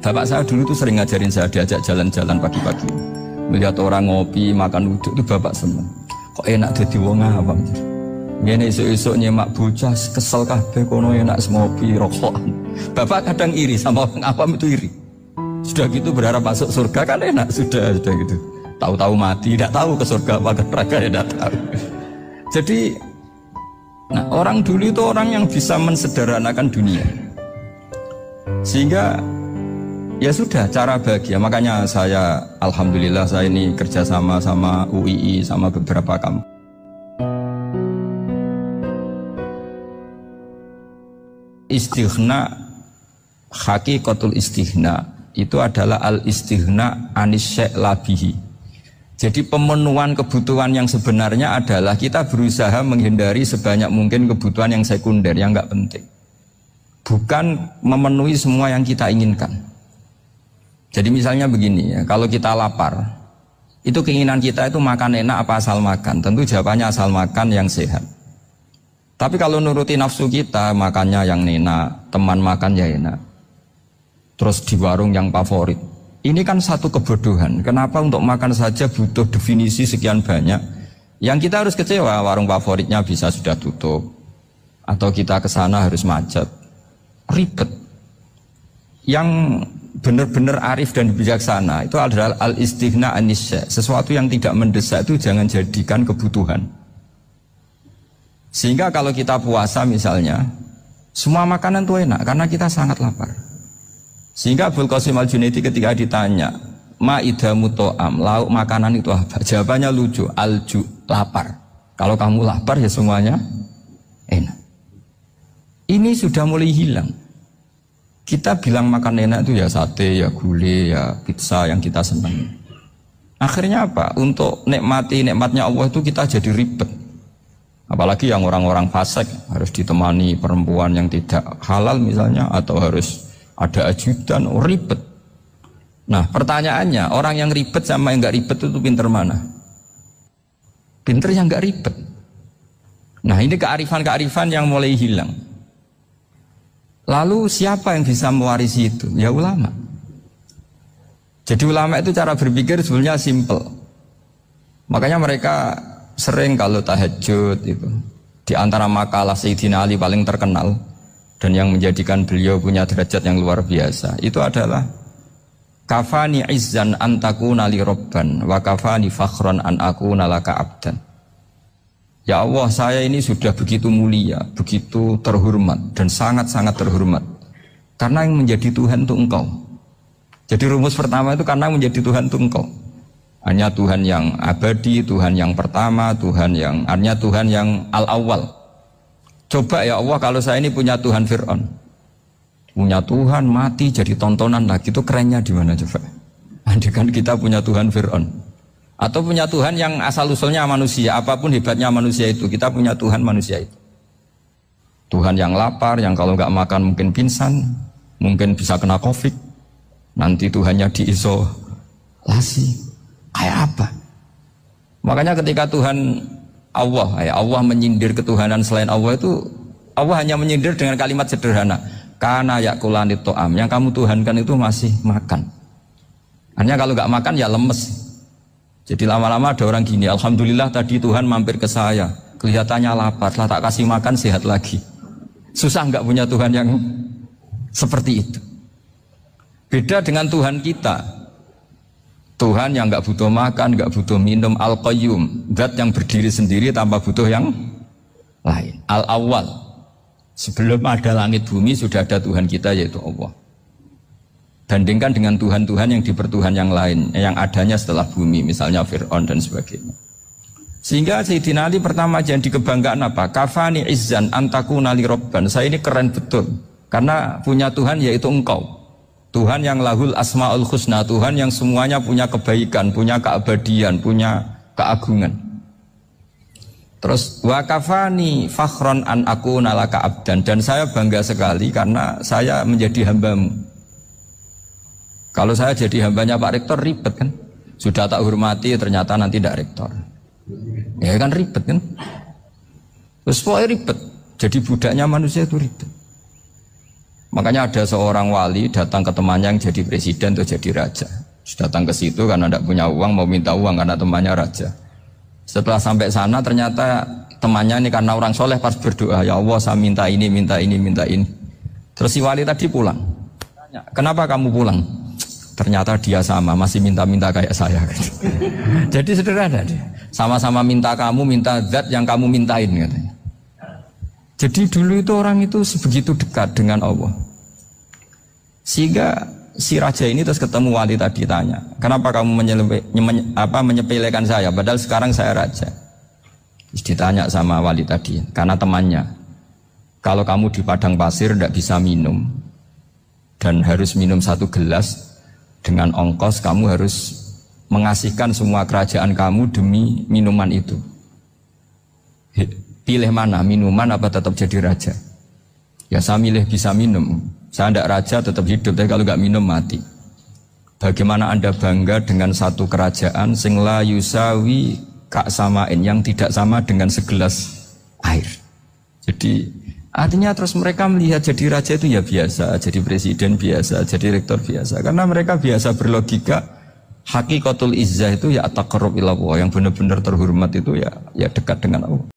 Bapak saya dulu tuh sering ngajarin saya, diajak jalan-jalan pagi-pagi. Melihat orang ngopi, makan uduk itu bapak seneng. Kok enak jadi wong apa? Ngene esuk-esuk nyemak bocah kesel kabeh kono enak ngopi rokokan. Bapak kadang iri sama orang awam itu iri. Sudah gitu berharap masuk surga kan enak sudah gitu. Tahu-tahu mati, tidak tahu ke surga apa ke neraka tidak tahu. Jadi nah, orang dulu itu orang yang bisa mensederhanakan dunia. Sehingga ya sudah cara bahagia. Makanya saya alhamdulillah saya ini kerjasama sama UII sama beberapa kampus. Istighna, hakikatul istighna itu adalah al-istighna anis syai' labihi. Jadi pemenuhan kebutuhan yang sebenarnya adalah kita berusaha menghindari sebanyak mungkin kebutuhan yang sekunder, yang enggak penting. Bukan memenuhi semua yang kita inginkan. Jadi misalnya begini ya, kalau kita lapar, itu keinginan kita itu makan enak apa asal makan? Tentu jawabannya asal makan yang sehat. Tapi kalau nuruti nafsu kita, makannya yang enak, teman makan ya enak. Terus di warung yang favorit. Ini kan satu kebodohan. Kenapa untuk makan saja butuh definisi sekian banyak? Yang kita harus kecewa, warung favoritnya bisa sudah tutup. Atau kita ke sana harus macet. Ribet. Yang benar-benar arif dan bijaksana itu adalah al-istighna anisya. Sesuatu yang tidak mendesak itu jangan jadikan kebutuhan. Sehingga kalau kita puasa misalnya, semua makanan itu enak karena kita sangat lapar. Sehingga Abul Qasim Al-Junaidi ketika ditanya, ma'idamu to'am, lauk makanan itu apa? Jawabannya lucu, alju, lapar. Kalau kamu lapar ya semuanya enak. Ini sudah mulai hilang. Kita bilang makan enak itu ya sate, ya gulai, ya pizza yang kita senang. Akhirnya apa? Untuk nikmati nikmatnya Allah itu kita jadi ribet. Apalagi yang orang-orang fasik harus ditemani perempuan yang tidak halal misalnya, atau harus ada ajudan, ribet. Nah pertanyaannya, orang yang ribet sama yang nggak ribet itu pinter mana? Pinter yang nggak ribet. Nah ini kearifan-kearifan yang mulai hilang. Lalu siapa yang bisa mewarisi itu? Ya ulama. Jadi ulama itu cara berpikir sebenarnya simple. Makanya mereka sering kalau tahajud itu, di antara makalah Sayyidina Ali paling terkenal dan yang menjadikan beliau punya derajat yang luar biasa itu adalah kafani izzan an takuna li robban wa kafani fakhran an akuna laka abdan. Ya Allah, saya ini sudah begitu mulia, begitu terhormat dan sangat-sangat terhormat karena yang menjadi Tuhan itu Engkau. Jadi rumus pertama itu karena menjadi Tuhan itu Engkau. Hanya Tuhan yang abadi, Tuhan yang pertama, hanya Tuhan yang al-awwal. Coba ya Allah, kalau saya ini punya Tuhan Fir'aun, punya Tuhan mati jadi tontonan lagi, itu kerennya di mana coba? Andai kan kita punya Tuhan Fir'aun. Atau punya Tuhan yang asal-usulnya manusia, apapun hebatnya manusia itu, kita punya Tuhan manusia itu. Tuhan yang lapar, yang kalau nggak makan mungkin pingsan, mungkin bisa kena COVID, nanti Tuhannya diisolasi, kayak apa? Makanya ketika Tuhan Allah menyindir ketuhanan selain Allah itu, Allah hanya menyindir dengan kalimat sederhana, kana yakulanit to'am, yang kamu tuhankan itu masih makan. Hanya kalau nggak makan ya lemes. Jadi lama-lama ada orang gini, alhamdulillah tadi Tuhan mampir ke saya, kelihatannya lapar, setelah tak kasih makan sehat lagi. Susah nggak punya Tuhan yang seperti itu. Beda dengan Tuhan kita, Tuhan yang nggak butuh makan, nggak butuh minum, al-qayyum, zat yang berdiri sendiri tanpa butuh yang lain, al-awwal. Sebelum ada langit bumi sudah ada Tuhan kita yaitu Allah. Bandingkan dengan Tuhan-Tuhan yang dipertuhan yang lain, yang adanya setelah bumi, misalnya Fir'aun dan sebagainya. Sehingga Sayyidina Ali pertama jadi kebanggaan apa? Kafani izzan antakuna li robban. Saya ini keren betul, karena punya Tuhan yaitu Engkau. Tuhan yang lahul asma'ul husna, Tuhan yang semuanya punya kebaikan, punya keabadian, punya keagungan. Terus wa kafani fakhron an akuna laka abdan, dan saya bangga sekali karena saya menjadi hambamu. Kalau saya jadi hambanya Pak Rektor ribet kan, sudah tak hormati ternyata nanti tidak rektor, ya kan ribet kan. Terus pokoknya ribet, jadi budaknya manusia itu ribet. Makanya ada seorang wali datang ke temannya yang jadi presiden atau jadi raja. Datang ke situ karena tidak punya uang, mau minta uang karena temannya raja. Setelah sampai sana ternyata temannya ini karena orang soleh pas berdoa, ya Allah saya minta ini, minta ini, minta ini. Terus si wali tadi pulang. Tanya, kenapa kamu pulang? Ternyata dia sama, masih minta-minta kayak saya. Jadi sederhana dia. Sama-sama minta kamu, minta zat yang kamu mintain katanya. Jadi dulu itu orang itu sebegitu dekat dengan Allah. Sehingga si raja ini terus ketemu wali tadi tanya, kenapa kamu menyepelekan saya padahal sekarang saya raja. Terus ditanya sama wali tadi, karena temannya, kalau kamu di padang pasir tidak bisa minum dan harus minum 1 gelas, dengan ongkos kamu harus mengasihkan semua kerajaan kamu demi minuman itu. Pilih mana, minuman apa tetap jadi raja? Ya saya milih bisa minum. Saya tidak raja tetap hidup, tapi kalau nggak minum mati. Bagaimana Anda bangga dengan satu kerajaan sing la yusawi kak samain, yang tidak sama dengan segelas air. Jadi artinya terus mereka melihat jadi raja itu ya biasa, jadi presiden biasa, jadi rektor biasa. Karena mereka biasa berlogika, hakikatul izzah itu ya taqarrub ila Allah, yang benar-benar terhormat itu ya dekat dengan Allah.